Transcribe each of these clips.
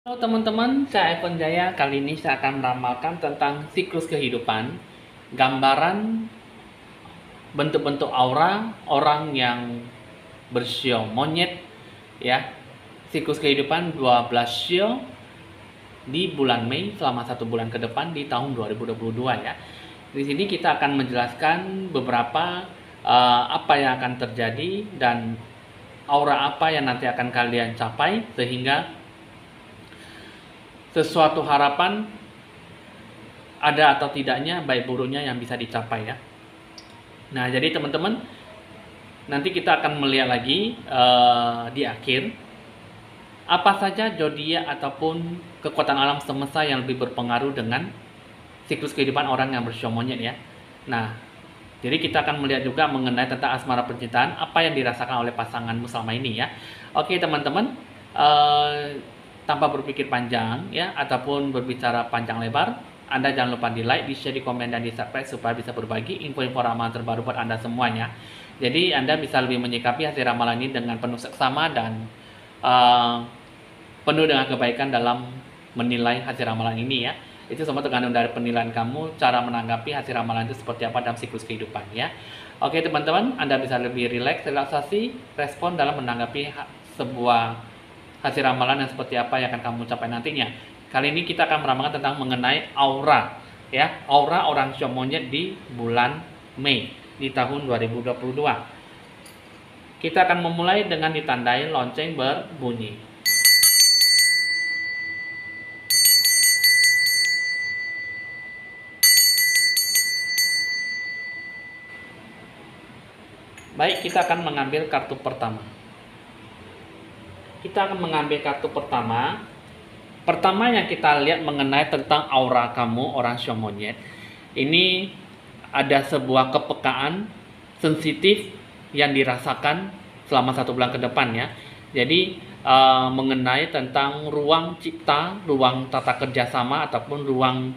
Halo teman-teman, saya Evan Jaya. Kali ini saya akan meramalkan tentang siklus kehidupan, gambaran bentuk-bentuk aura orang yang bersio monyet, ya. Siklus kehidupan 12 sio di bulan Mei selama 1 bulan ke depan di tahun 2022, ya. Di sini kita akan menjelaskan beberapa apa yang akan terjadi dan aura apa yang nanti akan kalian capai sehingga sesuatu harapan ada atau tidaknya, baik buruknya yang bisa dicapai, ya. Nah, jadi teman-teman, nanti kita akan melihat lagi di akhir apa saja zodiak ataupun kekuatan alam semesta yang lebih berpengaruh dengan siklus kehidupan orang yang bersio monyet, ya. Nah, jadi kita akan melihat juga mengenai tentang asmara percintaan, apa yang dirasakan oleh pasanganmu selama ini, ya. Oke teman-teman, tanpa berpikir panjang, ya, ataupun berbicara panjang lebar, Anda jangan lupa di like, di share, di komen, dan di subscribe supaya bisa berbagi info-info ramalan terbaru buat Anda semuanya. Jadi Anda bisa lebih menyikapi hasil ramalan ini dengan penuh seksama dan penuh dengan kebaikan dalam menilai hasil ramalan ini, ya. Itu semua tergantung dari penilaian kamu, cara menanggapi hasil ramalan itu seperti apa dalam siklus kehidupan, ya. Oke teman-teman, Anda bisa lebih relaksasi, respon dalam menanggapi sebuah hasil ramalan yang seperti apa yang akan kamu capai nantinya. Kali ini kita akan meramalkan tentang mengenai aura, ya, aura orang sio monyet di bulan Mei di tahun 2022. Kita akan memulai dengan ditandai lonceng berbunyi. Baik, kita akan mengambil kartu pertama. Kita akan mengambil kartu pertama. Pertama yang kita lihat mengenai tentang aura kamu, orang sio monyet. Ini ada sebuah kepekaan sensitif yang dirasakan selama 1 bulan ke depan, ya. Jadi mengenai tentang ruang cipta, ruang tata kerjasama ataupun ruang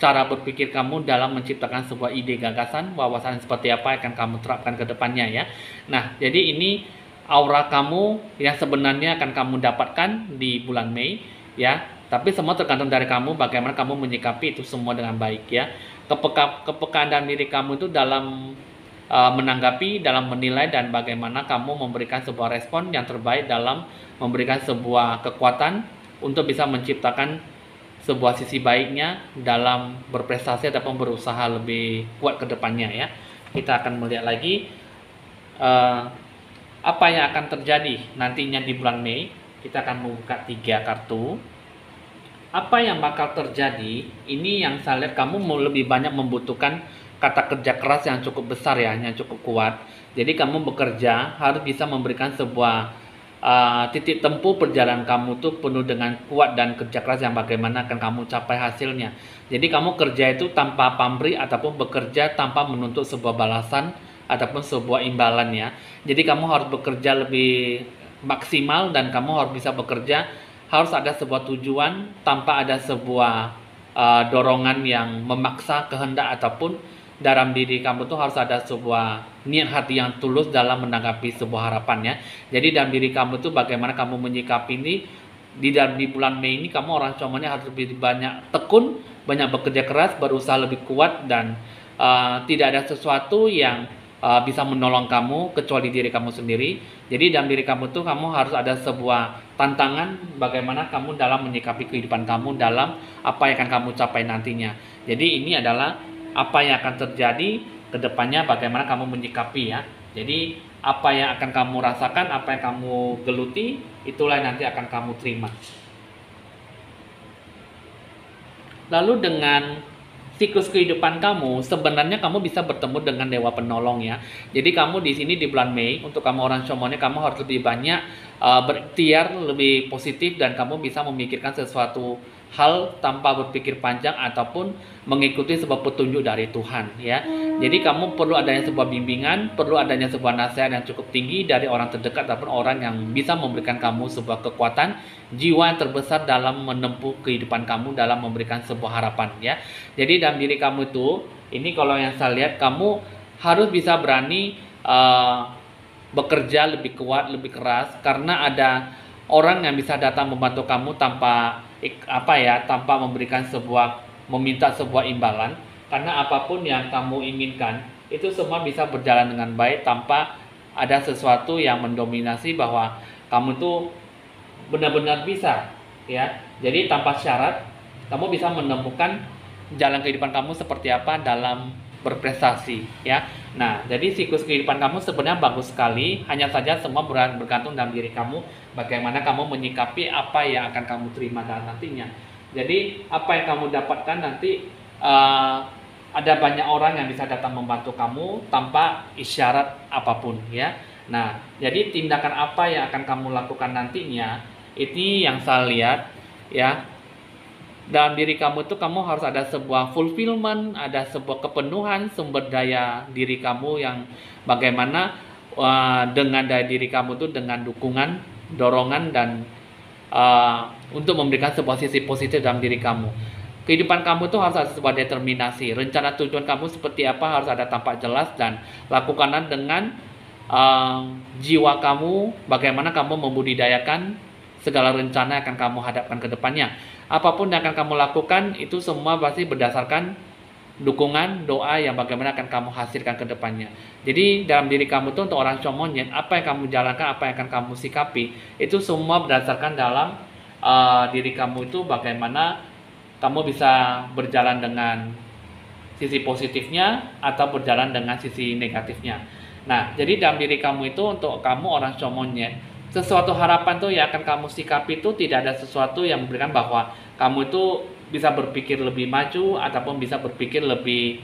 cara berpikir kamu dalam menciptakan sebuah ide, gagasan, wawasan seperti apa yang akan kamu terapkan ke depannya, ya. Nah, jadi ini aura kamu yang sebenarnya akan kamu dapatkan di bulan Mei, ya. Tapi semua tergantung dari kamu bagaimana kamu menyikapi itu semua dengan baik, ya. Kepekaan dalam diri kamu itu dalam menanggapi, dalam menilai, dan bagaimana kamu memberikan sebuah respon yang terbaik dalam memberikan sebuah kekuatan untuk bisa menciptakan sebuah sisi baiknya dalam berprestasi ataupun berusaha lebih kuat ke depannya, ya. Kita akan melihat lagi apa yang akan terjadi nantinya di bulan Mei. Kita akan membuka 3 kartu. Apa yang bakal terjadi, ini yang saya lihat kamu mau lebih banyak membutuhkan kata kerja keras yang cukup besar, ya, yang cukup kuat. Jadi kamu bekerja harus bisa memberikan sebuah titik tempuh perjalanan kamu tuh penuh dengan kuat dan kerja keras yang bagaimana akan kamu capai hasilnya. Jadi kamu kerja itu tanpa pamrih ataupun bekerja tanpa menuntut sebuah balasan ataupun sebuah imbalan, ya. Jadi kamu harus bekerja lebih maksimal dan kamu harus bisa bekerja, harus ada sebuah tujuan tanpa ada sebuah dorongan yang memaksa kehendak ataupun dalam diri kamu tuh harus ada sebuah niat hati yang tulus dalam menanggapi sebuah harapan, ya. Jadi dalam diri kamu tuh bagaimana kamu menyikapi ini di bulan Mei ini, kamu orang comanya harus lebih banyak tekun, banyak bekerja keras, berusaha lebih kuat, dan tidak ada sesuatu yang bisa menolong kamu kecuali diri kamu sendiri. Jadi dalam diri kamu tuh kamu harus ada sebuah tantangan bagaimana kamu dalam menyikapi kehidupan kamu dalam apa yang akan kamu capai nantinya. Jadi ini adalah apa yang akan terjadi ke depannya, bagaimana kamu menyikapi, ya. Jadi apa yang akan kamu rasakan, apa yang kamu geluti, itulah yang nanti akan kamu terima. Lalu dengan siklus kehidupan kamu, sebenarnya kamu bisa bertemu dengan dewa penolong, ya. Jadi kamu di sini di bulan Mei, untuk kamu orang sio monyet, kamu harus lebih banyak berikhtiar, lebih positif, dan kamu bisa memikirkan sesuatu hal tanpa berpikir panjang ataupun mengikuti sebuah petunjuk dari Tuhan, ya. Jadi kamu perlu adanya sebuah bimbingan, perlu adanya sebuah nasihat yang cukup tinggi dari orang terdekat ataupun orang yang bisa memberikan kamu sebuah kekuatan jiwa yang terbesar dalam menempuh kehidupan kamu, dalam memberikan sebuah harapan, ya. Jadi dalam diri kamu itu, ini kalau yang saya lihat, kamu harus bisa berani bekerja lebih kuat, lebih keras, karena ada orang yang bisa datang membantu kamu tanpa tanpa meminta sebuah imbalan, karena apapun yang kamu inginkan itu semua bisa berjalan dengan baik tanpa ada sesuatu yang mendominasi bahwa kamu tuh benar-benar bisa, ya. Jadi tanpa syarat kamu bisa menemukan jalan kehidupan kamu seperti apa dalam berprestasi, ya. Nah, jadi siklus kehidupan kamu sebenarnya bagus sekali, hanya saja semua bergantung dalam diri kamu, bagaimana kamu menyikapi apa yang akan kamu terima nantinya. Jadi apa yang kamu dapatkan nanti, ada banyak orang yang bisa datang membantu kamu tanpa isyarat apapun, ya. Nah, jadi tindakan apa yang akan kamu lakukan nantinya, ini yang saya lihat, ya. Dalam diri kamu tuh kamu harus ada sebuah fulfillment, ada sebuah kepenuhan sumber daya diri kamu yang bagaimana dengan daya diri kamu tuh dengan dukungan, dorongan, dan untuk memberikan sebuah sisi positif dalam diri kamu. Kehidupan kamu tuh harus ada sebuah determinasi. Rencana tujuan kamu seperti apa harus ada tampak jelas, dan lakukanlah dengan jiwa kamu, bagaimana kamu membudidayakan segala rencana yang akan kamu hadapkan ke depannya. Apapun yang akan kamu lakukan itu semua pasti berdasarkan dukungan, doa yang bagaimana akan kamu hasilkan ke depannya. Jadi dalam diri kamu tuh untuk orang Shomonyet, apa yang kamu jalankan, apa yang akan kamu sikapi, itu semua berdasarkan dalam diri kamu itu bagaimana kamu bisa berjalan dengan sisi positifnya atau berjalan dengan sisi negatifnya. Nah, jadi dalam diri kamu itu untuk kamu orang Shomonyet, sesuatu harapan tuh yang akan kamu sikapi itu tidak ada sesuatu yang memberikan bahwa kamu itu bisa berpikir lebih maju ataupun bisa berpikir lebih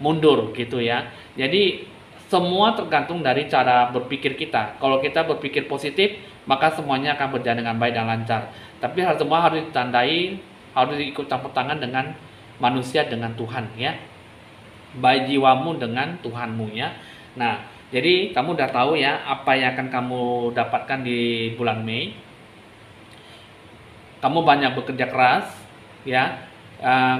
mundur gitu, ya. Jadi semua tergantung dari cara berpikir kita. Kalau kita berpikir positif, maka semuanya akan berjalan dengan baik dan lancar. Tapi semua harus ditandai, harus ikut campur tangan dengan manusia, dengan Tuhan, ya. Baik jiwamu dengan Tuhanmu, ya. Nah, jadi kamu udah tahu ya apa yang akan kamu dapatkan di bulan Mei. Kamu banyak bekerja keras, ya.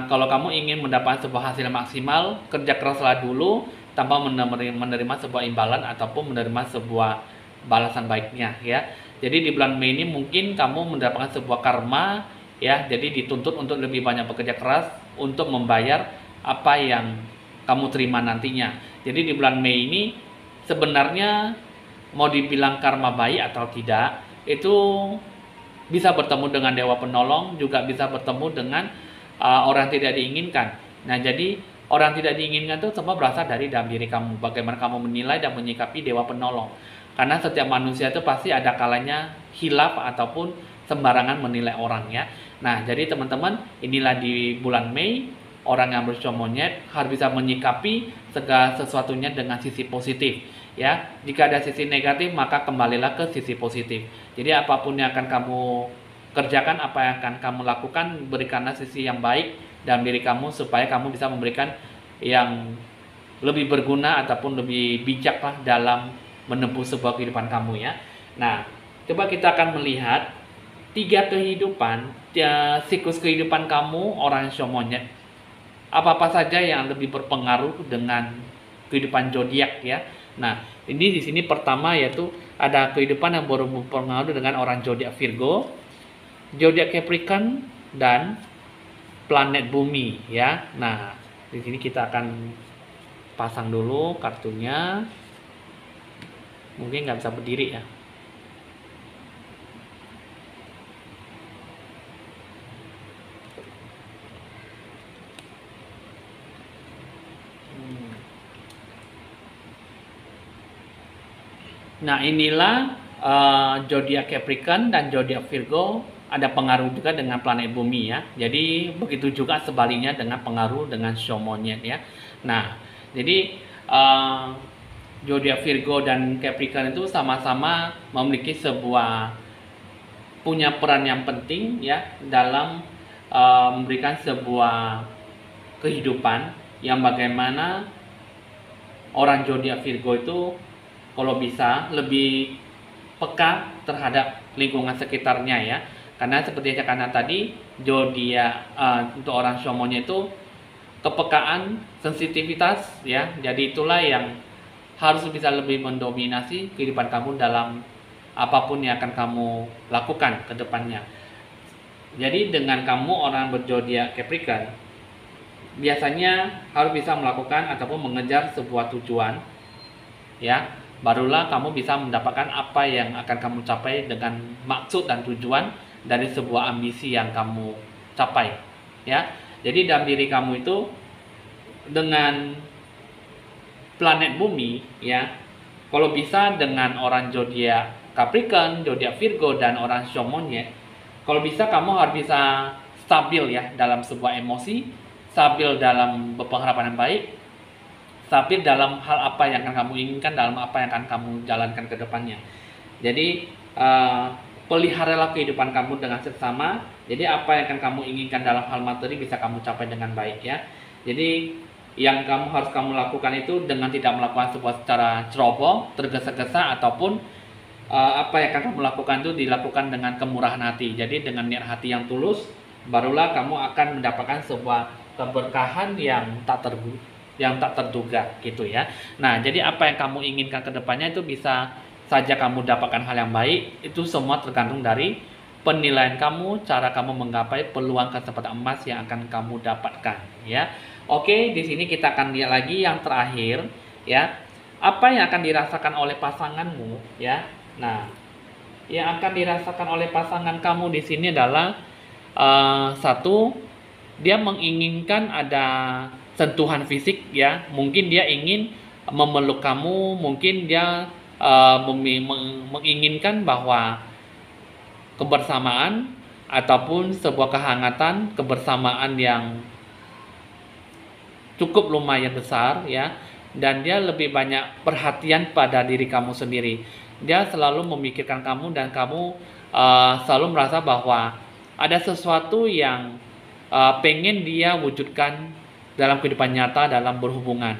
Kalau kamu ingin mendapatkan sebuah hasil maksimal, kerja keraslah dulu tanpa menerima sebuah imbalan ataupun menerima sebuah balasan baiknya, ya. Jadi di bulan Mei ini mungkin kamu mendapatkan sebuah karma, ya. Jadi dituntut untuk lebih banyak bekerja keras untuk membayar apa yang kamu terima nantinya. Jadi di bulan Mei ini sebenarnya mau dibilang karma baik atau tidak, itu bisa bertemu dengan dewa penolong, juga bisa bertemu dengan orang tidak diinginkan. Nah, jadi orang tidak diinginkan itu semua berasal dari dalam diri kamu. Bagaimana kamu menilai dan menyikapi dewa penolong. Karena setiap manusia itu pasti ada kalanya hilaf ataupun sembarangan menilai orang, ya. Nah, jadi teman-teman, inilah di bulan Mei, orang yang Shomonyet harus bisa menyikapi segala sesuatunya dengan sisi positif, ya. Jika ada sisi negatif, maka kembalilah ke sisi positif. Jadi apapun yang akan kamu kerjakan, apa yang akan kamu lakukan, berikanlah sisi yang baik dalam diri kamu supaya kamu bisa memberikan yang lebih berguna ataupun lebih bijaklah dalam menempuh sebuah kehidupan kamu, ya. Nah, coba kita akan melihat 3 kehidupan, siklus kehidupan kamu orang Shomonyet. Apa-apa saja yang lebih berpengaruh dengan kehidupan zodiak, ya. Nah, ini di sini pertama yaitu ada kehidupan yang berpengaruh dengan orang zodiak Virgo, zodiak Capricorn, dan planet bumi, ya. Nah, di sini kita akan pasang dulu kartunya. Mungkin nggak bisa berdiri, ya. Nah, inilah zodiak Capricorn dan zodiak Virgo ada pengaruh juga dengan planet bumi, ya. Jadi begitu juga sebaliknya dengan pengaruh dengan Shomonyet, ya. Nah, jadi zodiak Virgo dan Capricorn itu sama-sama memiliki punya peran yang penting, ya, dalam memberikan sebuah kehidupan yang bagaimana orang zodiak Virgo itu kalau bisa lebih peka terhadap lingkungan sekitarnya, ya. Karena seperti yang saya katakan tadi, zodiak untuk orang Shomonyet itu kepekaan, sensitivitas, ya. Jadi itulah yang harus bisa lebih mendominasi kehidupan kamu dalam apapun yang akan kamu lakukan ke depannya. Jadi dengan kamu orang berzodiak Capricorn, biasanya harus bisa melakukan ataupun mengejar sebuah tujuan, ya, barulah kamu bisa mendapatkan apa yang akan kamu capai dengan maksud dan tujuan dari sebuah ambisi yang kamu capai, ya. Jadi dalam diri kamu itu dengan planet bumi, ya, kalau bisa dengan orang zodiak Capricorn, zodiak Virgo, dan orang Show Monyet, kalau bisa kamu harus bisa stabil ya dalam sebuah emosi, stabil dalam berpengharapan yang baik, stabil dalam hal apa yang akan kamu inginkan, dalam apa yang akan kamu jalankan ke depannya. Jadi peliharalah kehidupan kamu dengan seksama. Jadi apa yang akan kamu inginkan dalam hal materi bisa kamu capai dengan baik, ya. Jadi yang harus kamu lakukan itu dengan tidak melakukan sebuah secara ceroboh, tergesa-gesa, ataupun apa yang akan kamu lakukan itu dilakukan dengan kemurahan hati. Jadi dengan niat hati yang tulus, barulah kamu akan mendapatkan sebuah keberkahan yang tak terduga gitu ya. Nah, jadi apa yang kamu inginkan ke depannya itu bisa saja kamu dapatkan hal yang baik. Itu semua tergantung dari penilaian kamu, cara kamu menggapai peluang kesempatan emas yang akan kamu dapatkan, ya. Oke, di sini kita akan lihat lagi yang terakhir, ya. Apa yang akan dirasakan oleh pasanganmu, ya. Nah, yang akan dirasakan oleh pasangan kamu di sini adalah satu, dia menginginkan ada sentuhan fisik, ya. Mungkin dia ingin memeluk kamu, mungkin dia menginginkan bahwa kebersamaan ataupun sebuah kehangatan kebersamaan yang cukup lumayan besar, ya, dan dia lebih banyak perhatian pada diri kamu sendiri. Dia selalu memikirkan kamu dan kamu selalu merasa bahwa ada sesuatu yang pengen dia wujudkan dalam kehidupan nyata, dalam berhubungan,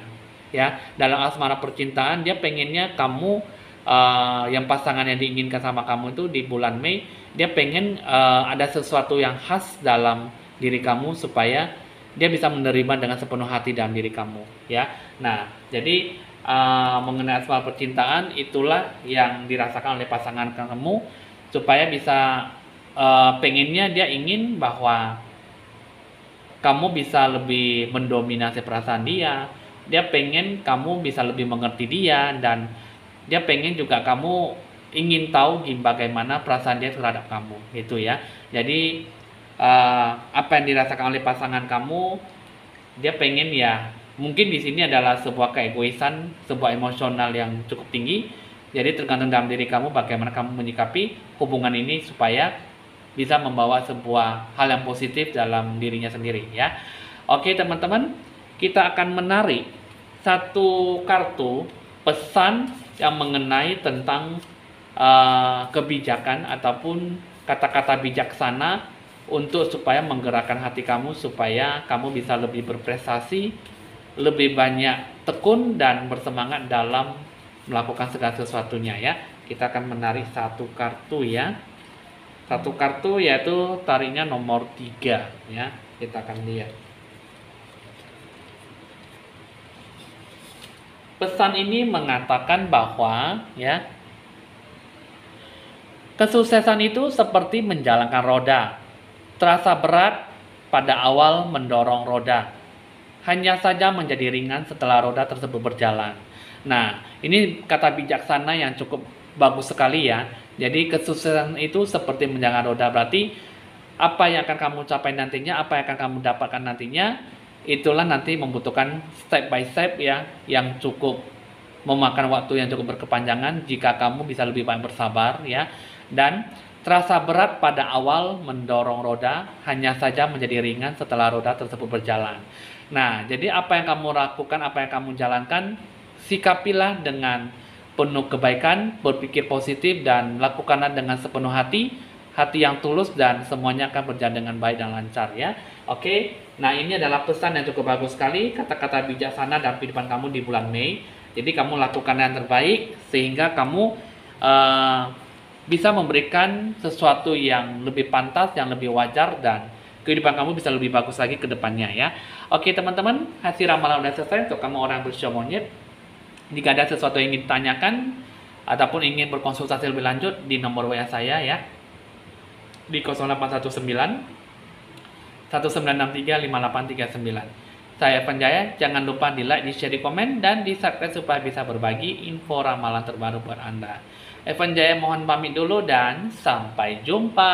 ya. Dalam asmara percintaan dia pengennya kamu yang pasangan yang diinginkan sama kamu itu di bulan Mei, dia pengen ada sesuatu yang khas dalam diri kamu supaya dia bisa menerima dengan sepenuh hati dalam diri kamu, ya. Nah, jadi mengenai asmara percintaan itulah yang dirasakan oleh pasangan kamu, supaya bisa pengennya dia ingin bahwa kamu bisa lebih mendominasi perasaan dia. Dia pengen kamu bisa lebih mengerti dia, dan dia pengen juga kamu ingin tahu bagaimana perasaan dia terhadap kamu, gitu ya. Jadi apa yang dirasakan oleh pasangan kamu, dia pengen, ya, mungkin di sini adalah sebuah keegoisan, sebuah emosional yang cukup tinggi. Jadi tergantung dalam diri kamu bagaimana kamu menyikapi hubungan ini supaya bisa membawa sebuah hal yang positif dalam dirinya sendiri, ya. Oke teman-teman, kita akan menarik satu kartu pesan yang mengenai tentang kebijakan ataupun kata-kata bijaksana untuk supaya menggerakkan hati kamu supaya kamu bisa lebih berprestasi, lebih banyak tekun dan bersemangat dalam melakukan segala sesuatunya, ya. Kita akan menarik satu kartu, ya. Satu kartu yaitu tariknya nomor 3, ya. Kita akan lihat. Pesan ini mengatakan bahwa, ya, kesuksesan itu seperti menjalankan roda. Terasa berat pada awal mendorong roda, hanya saja menjadi ringan setelah roda tersebut berjalan. Nah, ini kata bijaksana yang cukup bagus sekali, ya. Jadi kesuksesan itu seperti menjalankan roda, berarti apa yang akan kamu capai nantinya, apa yang akan kamu dapatkan nantinya, itulah nanti membutuhkan step by step, ya, yang cukup memakan waktu yang cukup berkepanjangan jika kamu bisa lebih banyak bersabar, ya. Dan terasa berat pada awal mendorong roda, hanya saja menjadi ringan setelah roda tersebut berjalan. Nah, jadi apa yang kamu lakukan, apa yang kamu jalankan, sikapilah dengan penuh kebaikan, berpikir positif, dan lakukanlah dengan sepenuh hati yang tulus, dan semuanya akan berjalan dengan baik dan lancar, ya. Oke, nah ini adalah pesan yang cukup bagus sekali, kata-kata bijaksana dalam kehidupan kamu di bulan Mei. Jadi kamu lakukan yang terbaik sehingga kamu bisa memberikan sesuatu yang lebih pantas, yang lebih wajar, dan kehidupan kamu bisa lebih bagus lagi ke depannya, ya. Oke teman-teman, hasil ramalan udah selesai untuk kamu orang bersio monyet. Jika ada sesuatu yang ingin ditanyakan, ataupun ingin berkonsultasi lebih lanjut di nomor WA saya ya, di 0819 1963 5839. Saya Evan Jaya, jangan lupa di like, di share, di komen, dan di subscribe supaya bisa berbagi info ramalan terbaru buat Anda. Evan Jaya mohon pamit dulu dan sampai jumpa.